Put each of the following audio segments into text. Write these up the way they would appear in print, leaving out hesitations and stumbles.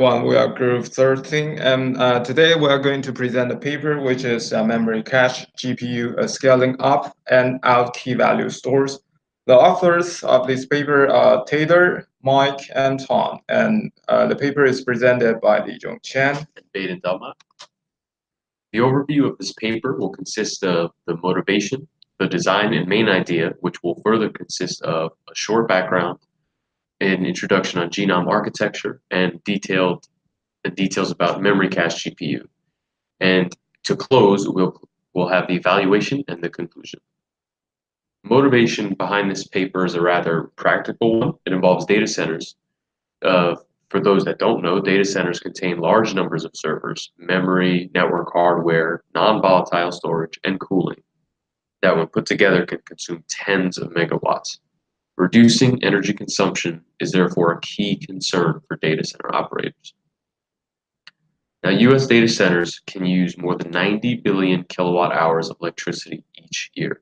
We are Group 13, and today we are going to present a paper which is Memory Cache GPU Scaling Up and Out Key Value Stores. The authors of this paper are Taylor, Mike, and Tom, and the paper is presented by Lijong Chen and Baden Delma. The overview of this paper will consist of the motivation, the design and main idea, which will further consist of a short background, an introduction on genome architecture, and details about memory cache GPU. And to close, we'll have the evaluation and the conclusion. Motivation behind this paper is a rather practical one. It involves data centers. For those that don't know, data centers contain large numbers of servers, memory, network hardware, non-volatile storage, and cooling that when put together can consume tens of megawatts. Reducing energy consumption is therefore a key concern for data center operators. Now, US data centers can use more than 90 billion kilowatt hours of electricity each year,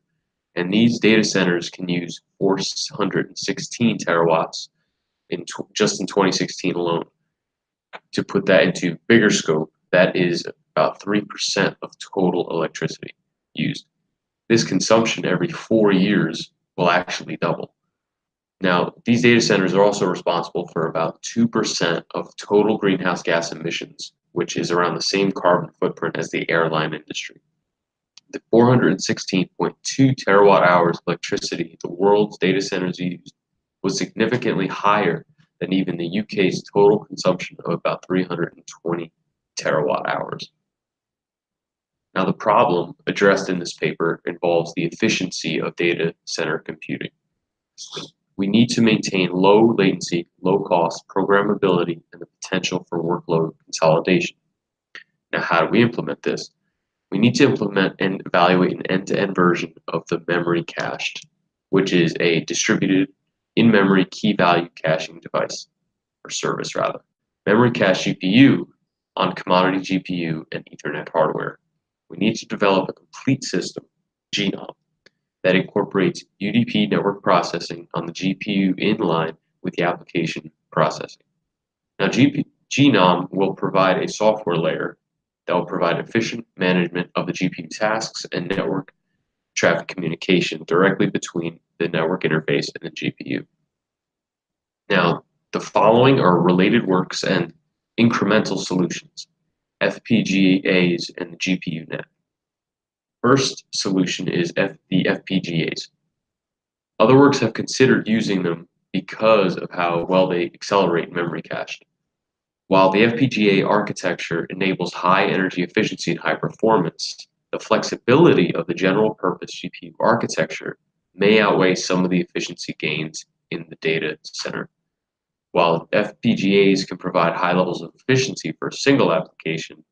and these data centers can use 416 terawatts just in 2016 alone. To put that into bigger scope, that is about 3% of total electricity used. This consumption every 4 years will actually double. Now, these data centers are also responsible for about 2% of total greenhouse gas emissions, which is around the same carbon footprint as the airline industry. The 416.2 terawatt hours of electricity the world's data centers used was significantly higher than even the UK's total consumption of about 320 terawatt hours. Now, the problem addressed in this paper involves the efficiency of data center computing. We need to maintain low latency, low cost, programmability, and the potential for workload consolidation. Now, how do we implement this? We need to implement and evaluate an end-to-end version of the memory cached, which is a distributed in-memory key value caching device, or service rather. Memory cache GPU on commodity GPU and Ethernet hardware. We need to develop a complete system, genome, that incorporates UDP network processing on the GPU in line with the application processing. Now, genome will provide a software layer that will provide efficient management of the GPU tasks and network traffic communication directly between the network interface and the GPU. Now, the following are related works and incremental solutions, FPGAs and the GPU net. First solution is the FPGAs. Other works have considered using them because of how well they accelerate memory cache. While the FPGA architecture enables high energy efficiency and high performance, the flexibility of the general purpose GPU architecture may outweigh some of the efficiency gains in the data center. While FPGAs can provide high levels of efficiency for a single application,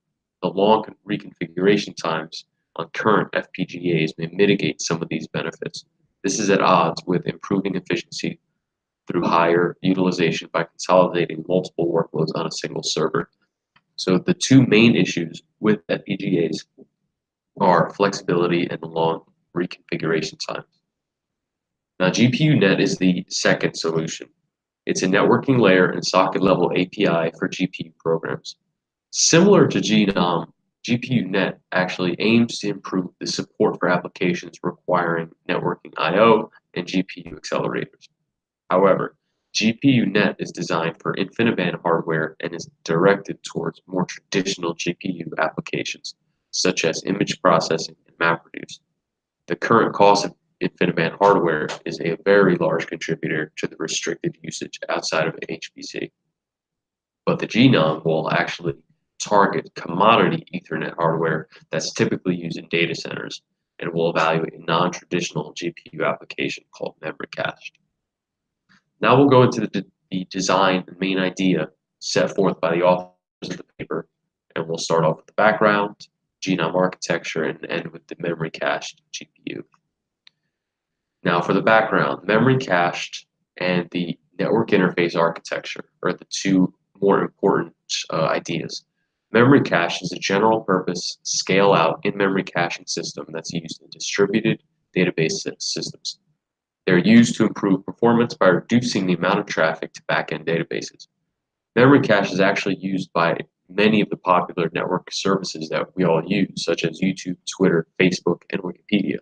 the long reconfiguration times on current FPGAs may mitigate some of these benefits. This is at odds with improving efficiency through higher utilization by consolidating multiple workloads on a single server. So the two main issues with FPGAs are flexibility and long reconfiguration times. Now, GPUNet is the second solution. It's a networking layer and socket level API for GPU programs. Similar to GNOM, GPUNet actually aims to improve the support for applications requiring networking I/O and GPU accelerators. However, GPUNet is designed for InfiniBand hardware and is directed towards more traditional GPU applications, such as image processing and MapReduce. The current cost of InfiniBand hardware is a very large contributor to the restricted usage outside of HPC. But the GNOM will actually target commodity Ethernet hardware that's typically used in data centers and will evaluate a non-traditional GPU application called memory cache. Now we'll go into the design and main idea set forth by the authors of the paper, and we'll start off with the background, genome architecture, and end with the memory cached GPU. Now for the background, memory cached and the network interface architecture are the two more important ideas. Memory cache is a general purpose scale out in-memory caching system that's used in distributed database systems. They're used to improve performance by reducing the amount of traffic to back-end databases. Memory cache is actually used by many of the popular network services that we all use, such as YouTube, Twitter, Facebook, and Wikipedia.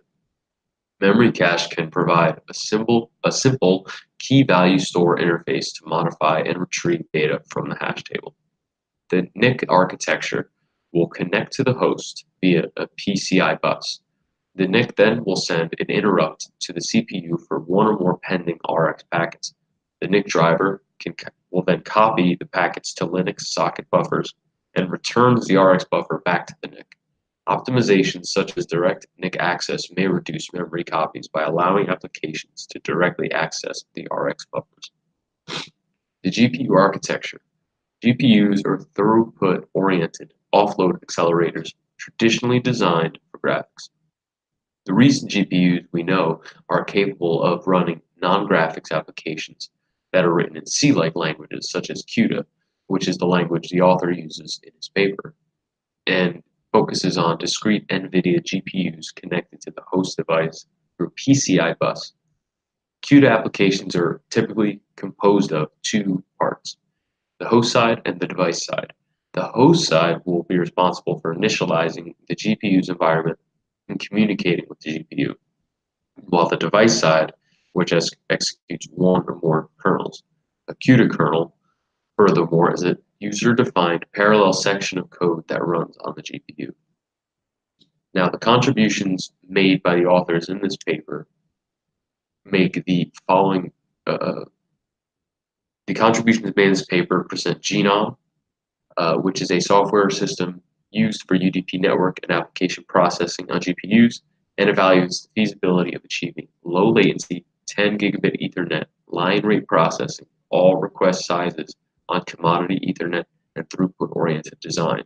Memory cache can provide a simple key value store interface to modify and retrieve data from the hash table. The NIC architecture will connect to the host via a PCI bus. The NIC then will send an interrupt to the CPU for one or more pending RX packets. The NIC driver will then copy the packets to Linux socket buffers and returns the RX buffer back to the NIC. Optimizations such as direct NIC access may reduce memory copies by allowing applications to directly access the RX buffers. The GPU architecture. GPUs are throughput-oriented offload accelerators traditionally designed for graphics. The recent GPUs we know are capable of running non-graphics applications that are written in C-like languages such as CUDA, which is the language the author uses in his paper, and focuses on discrete NVIDIA GPUs connected to the host device through PCI bus. CUDA applications are typically composed of two parts, the host side and the device side. The host side will be responsible for initializing the GPU's environment and communicating with the GPU, while the device side, which executes one or more kernels. A CUDA kernel, furthermore, is a user-defined parallel section of code that runs on the GPU. Now, the contributions made by the authors in this paper make the following. The contributions made in this paper present Genome, which is a software system used for UDP network and application processing on GPUs, and evaluates the feasibility of achieving low latency 10 gigabit Ethernet line rate processing, all request sizes on commodity Ethernet and throughput-oriented design.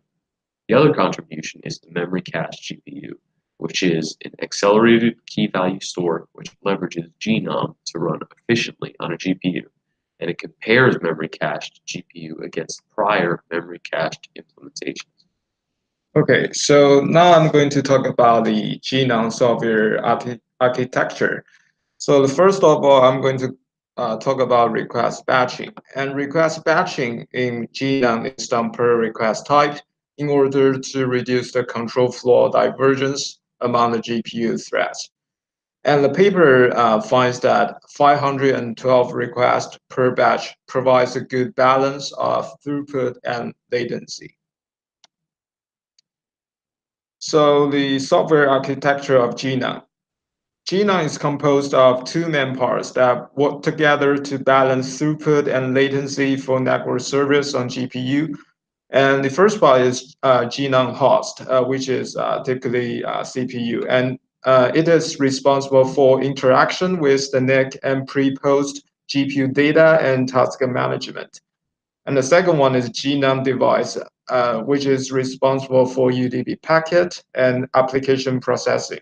The other contribution is the memory cache GPU, which is an accelerated key value store which leverages Genome to run efficiently on a GPU, and it compares memory cached GPU against prior memory cached implementations. Okay, so now I'm going to talk about the Genome software architecture. So first of all, I'm going to talk about request batching. And request batching in Genome is done per request type in order to reduce the control flow divergence among the GPU threads. And the paper finds that 512 requests per batch provides a good balance of throughput and latency. So the software architecture of Genome. Genome is composed of two main parts that work together to balance throughput and latency for network service on GPU. And the first part is Genome host, which is typically CPU. And it is responsible for interaction with the NIC and pre-post GPU data and task management. And the second one is Genome device, which is responsible for UDP packet and application processing.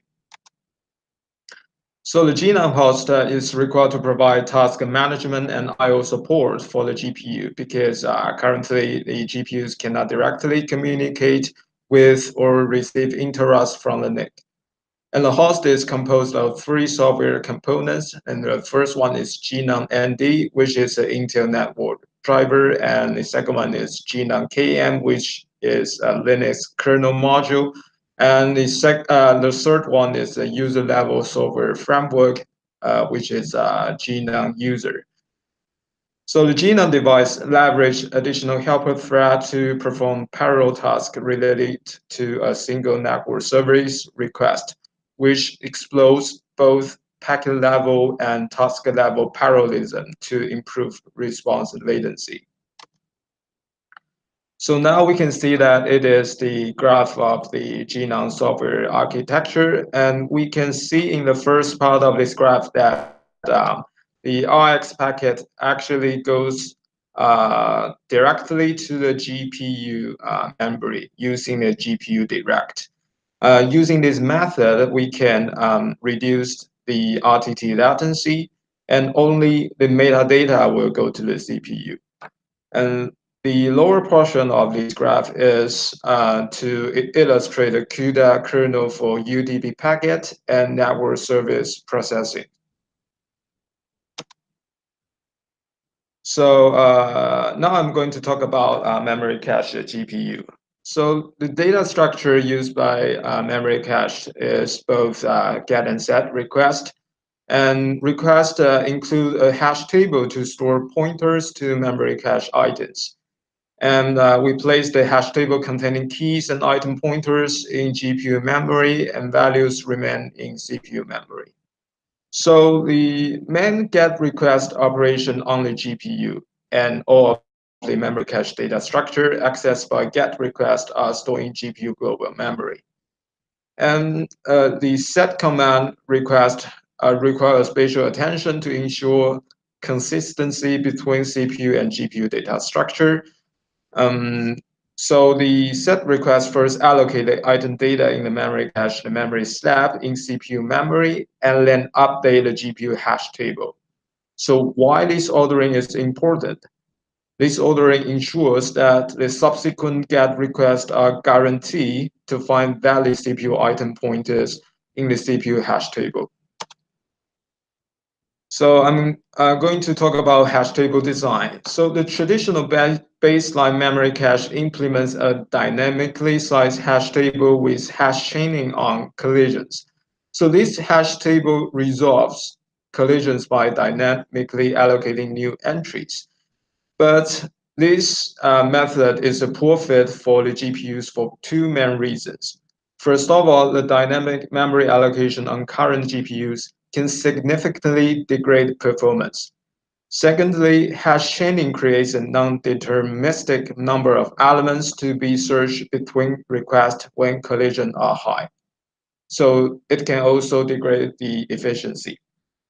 So the Genome host is required to provide task management and I/O support for the GPU because currently the GPUs cannot directly communicate with or receive interrupts from the NIC. And the host is composed of three software components. And the first one is Genome ND, which is an Intel network driver. And the second one is Genome KM, which is a Linux kernel module. And the third one is a user-level software framework, which is Genome User. So the Genome device leverage additional helper thread to perform parallel tasks related to a single network service request, which explodes both packet level and task level parallelism to improve response latency. So now we can see that it is the graph of the Genome software architecture, and we can see in the first part of this graph that the RX packet actually goes directly to the GPU memory using the GPU direct. Using this method, we can reduce the RTT latency, and only the metadata will go to the CPU. And the lower portion of this graph is to illustrate the CUDA kernel for UDP packet and network service processing. Now I'm going to talk about memory cache GPU. So the data structure used by memory cache is both get and set request. And request include a hash table to store pointers to memory cache items. And we place the hash table containing keys and item pointers in GPU memory, and values remain in CPU memory. So the main get request operation on the GPU and all of the memory cache data structure accessed by get request are stored in GPU global memory. And the set command request requires spatial attention to ensure consistency between CPU and GPU data structure. um, so the set request first allocate the item data in the memory cache, the memory slab in CPU memory, and then update the GPU hash table. So why this ordering is important? This ordering ensures that the subsequent GET requests are guaranteed to find valid CPU item pointers in the CPU hash table. So I'm going to talk about hash table design. So the traditional baseline memory cache implements a dynamically sized hash table with hash chaining on collisions. So this hash table resolves collisions by dynamically allocating new entries. But this method is a poor fit for the GPUs for two main reasons. First of all, the dynamic memory allocation on current GPUs can significantly degrade performance. Secondly, hash chaining creates a non-deterministic number of elements to be searched between requests when collisions are high. So it can also degrade the efficiency.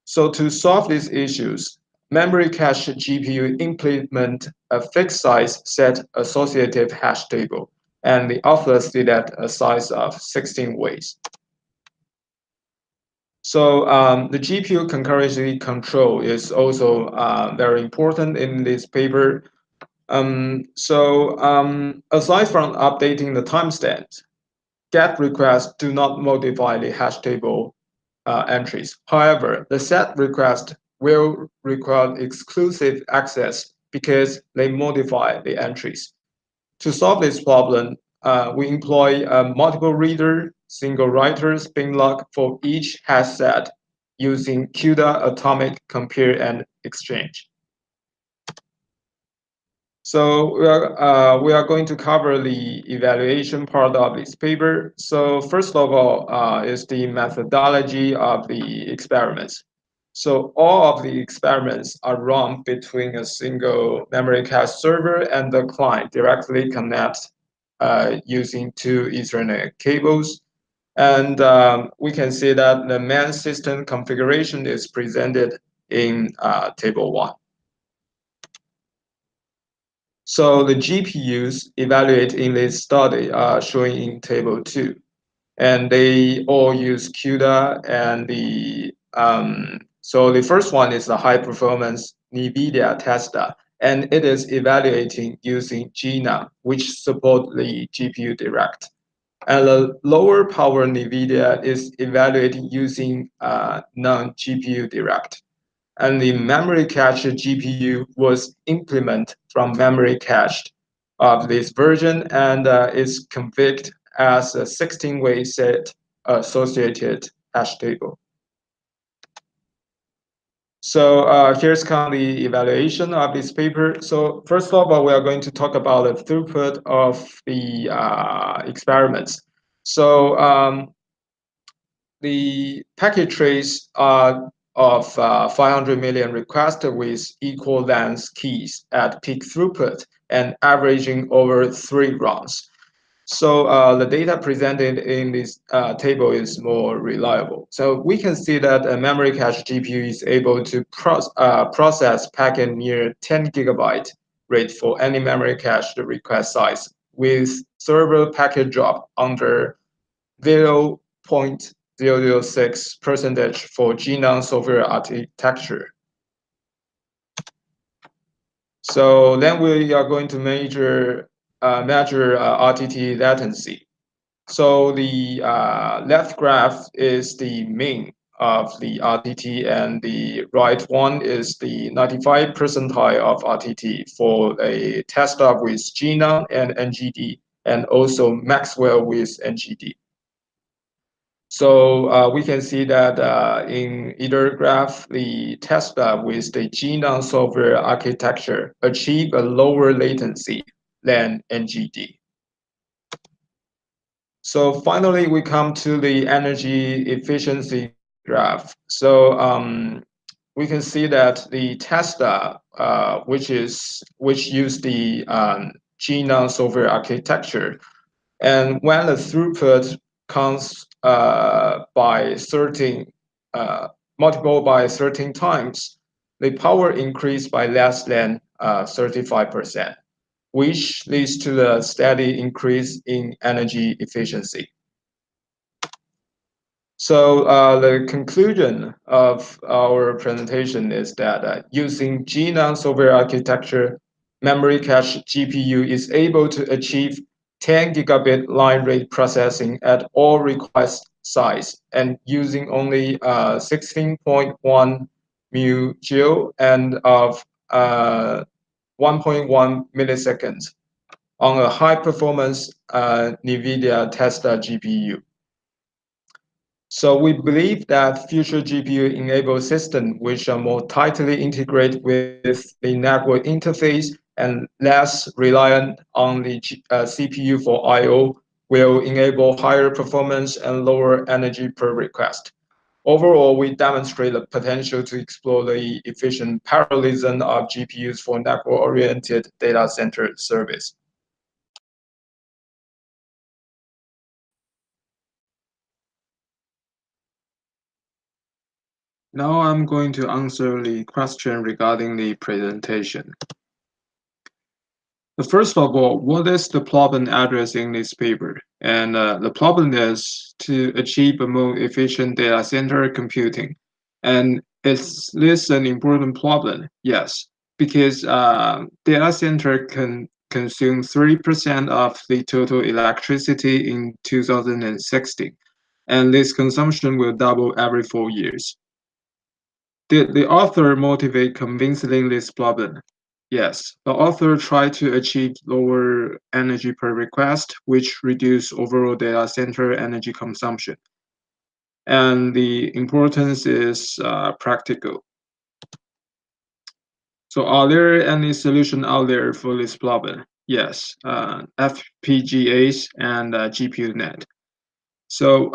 So to solve these issues, memory cache GPU implement a fixed size set associative hash table, and the authors did at a size of 16 ways. So the GPU concurrency control is also very important in this paper. Aside from updating the timestamps, GET requests do not modify the hash table entries. However, the set request will require exclusive access because they modify the entries. To solve this problem, we employ a multiple reader, single writer spin lock for each hash set using CUDA atomic compare and exchange. So we are going to cover the evaluation part of this paper. So first of all is the methodology of the experiments. So all of the experiments are run between a single memory cache server and the client directly connect using two Ethernet cables. And we can see that the main system configuration is presented in table 1. So the GPUs evaluated in this study are shown in table 2, and they all use CUDA. And so the first one is the high performance NVIDIA tester, and it is evaluating using GNUM, which support the GPU Direct. And the lower power NVIDIA is evaluating using non-GPU Direct. And the memory cache GPU was implemented from memory cache of this version and is configured as a 16-way set associated hash table. So here's kind of the evaluation of this paper. So first of all, we are going to talk about the throughput of the experiments. So the packet trace of 500 million requests with equal length keys at peak throughput and averaging over 3 runs. So the data presented in this table is more reliable. So we can see that a memory cache GPU is able to process packet near 10 gigabyte rate for any memory cache request size with server packet drop under 0.006% for GNOM software architecture. So then we are going to measure RTT latency. So the left graph is the mean of the RTT, and the right one is the 95 percentile of RTT for a test up with GNOM and NGD, and also Maxwell with NGD. So we can see that in either graph, the Tesla with the GNOM software architecture achieve a lower latency than NGD. So finally, we come to the energy efficiency graph. So we can see that the Tesla, which use the GNOM software architecture, and when the throughput comes by 13, uh, multiple by 13 times, the power increased by less than 35%, which leads to the steady increase in energy efficiency. So the conclusion of our presentation is that using GNOM software architecture, memory cache GPU is able to achieve 10 gigabit line rate processing at all request size and using only 16.1 mu joule and of 1.1 milliseconds on a high performance NVIDIA Tesla GPU. So we believe that future GPU-enabled systems, which are more tightly integrated with the network interface and less reliant on the CPU for I/O, will enable higher performance and lower energy per request. Overall, we demonstrate the potential to explore the efficient parallelism of GPUs for network-oriented data center service. Now I'm going to answer the question regarding the presentation. First of all, what is the problem addressed in this paper? And the problem is to achieve a more efficient data center computing. And is this an important problem? Yes, because data center can consume 3% of the total electricity in 2060, and this consumption will double every 4 years. Did the author motivate convincingly this problem? Yes, the author tried to achieve lower energy per request, which reduce overall data center energy consumption. And the importance is practical. So are there any solution out there for this problem? Yes, FPGAs and GPU-NET. So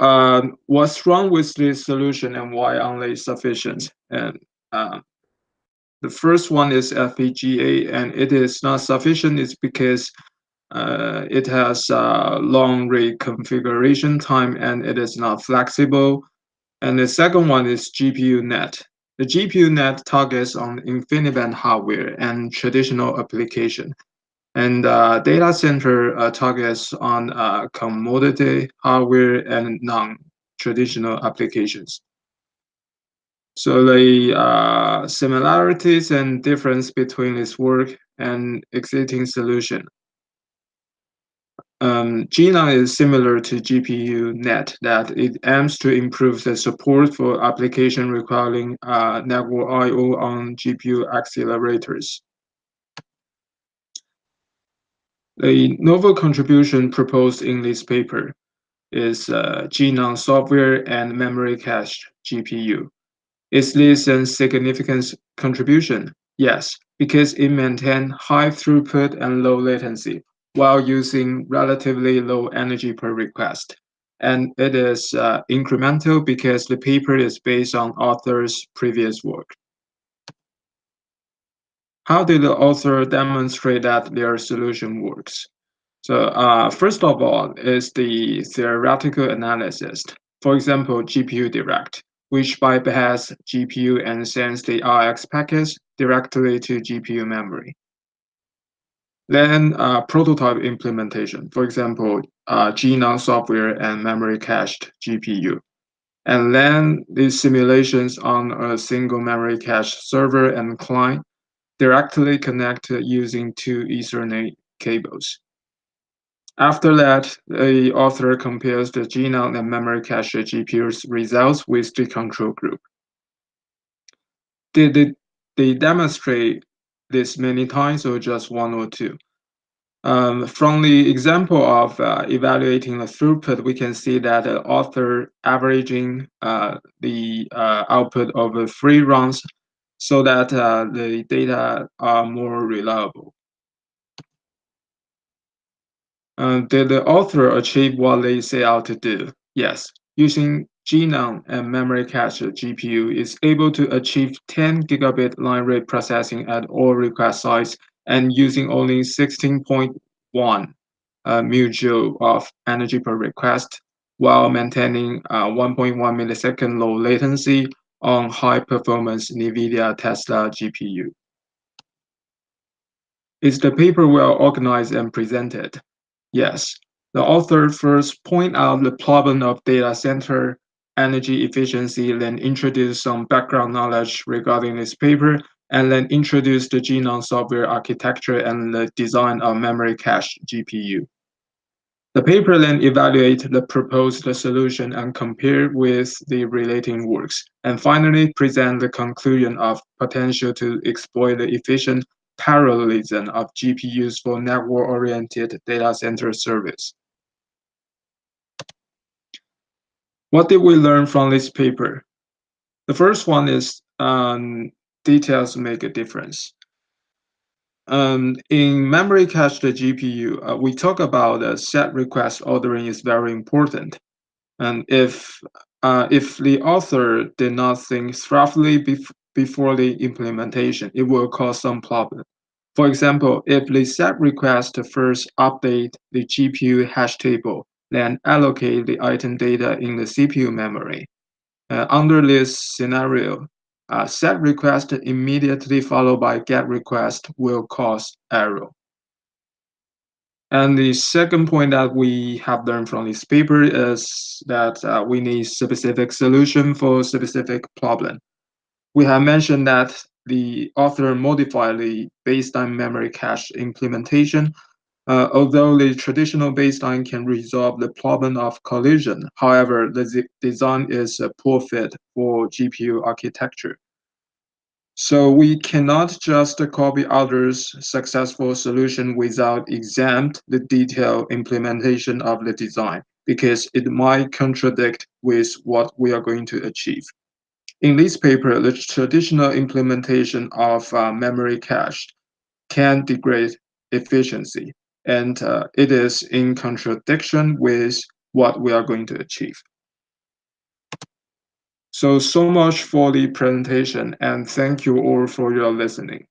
what's wrong with this solution and why aren't they sufficient? And the first one is FPGA, and it is not sufficient. It's because it has long reconfiguration time and it is not flexible. And the second one is GPU-NET. The GPU-NET targets on InfiniBand hardware and traditional application. And data center targets on commodity hardware and non-traditional applications. So the similarities and difference between this work and existing solution. GNOM is similar to GPU-NET, that it aims to improve the support for application requiring network I/O on GPU accelerators. The novel contribution proposed in this paper is GNOM software and memory cache GPU. Is this a significant contribution? Yes, because it maintains high throughput and low latency while using relatively low energy per request. And it is incremental because the paper is based on author's previous work. How did the author demonstrate that their solution works? So first of all is the theoretical analysis. For example, GPU Direct, which bypass GPU and sends the RX packets directly to GPU memory. Then prototype implementation, for example, GNOM software and memory cached GPU. And then the simulations on a single memory cache server and client directly connected using two Ethernet cables. After that, the author compares the genome and memory cache GPU's results with the control group. Did they demonstrate this many times or just one or two? From the example of evaluating the throughput, we can see that the author averaging the output over 3 runs so that the data are more reliable. Did the author achieve what they set out to do? Yes. Using genome and memory cache, GPU is able to achieve 10 gigabit line rate processing at all request sites and using only 16.1 mJ of energy per request while maintaining 1.1 millisecond low latency on high performance NVIDIA Tesla GPU. Is the paper well organized and presented? Yes. The author first point out the problem of data center energy efficiency, then introduce some background knowledge regarding this paper, and then introduce the genome software architecture and the design of memory cache GPU. The paper then evaluates the proposed solution and compare with the relating works, and finally present the conclusion of potential to exploit the efficient parallelism of GPUs for network-oriented data center service. What did we learn from this paper? The first one is details make a difference. In memory cache the GPU, we talk about set request ordering is very important. And if the author did not think thoroughly before the implementation, it will cause some problem. For example, if the set request first update the GPU hash table, then allocate the item data in the CPU memory. Under this scenario, set request immediately followed by get request will cause error. And the second point that we have learned from this paper is that we need specific solution for specific problem. We have mentioned that the author modified the baseline memory cache implementation. Although the traditional baseline can resolve the problem of collision, however, the design is a poor fit for GPU architecture. So we cannot just copy others' successful solution without examine the detailed implementation of the design, because it might contradict with what we are going to achieve. In this paper, the traditional implementation of memory cache can degrade efficiency, and it is in contradiction with what we are going to achieve. So much for the presentation, and thank you all for your listening.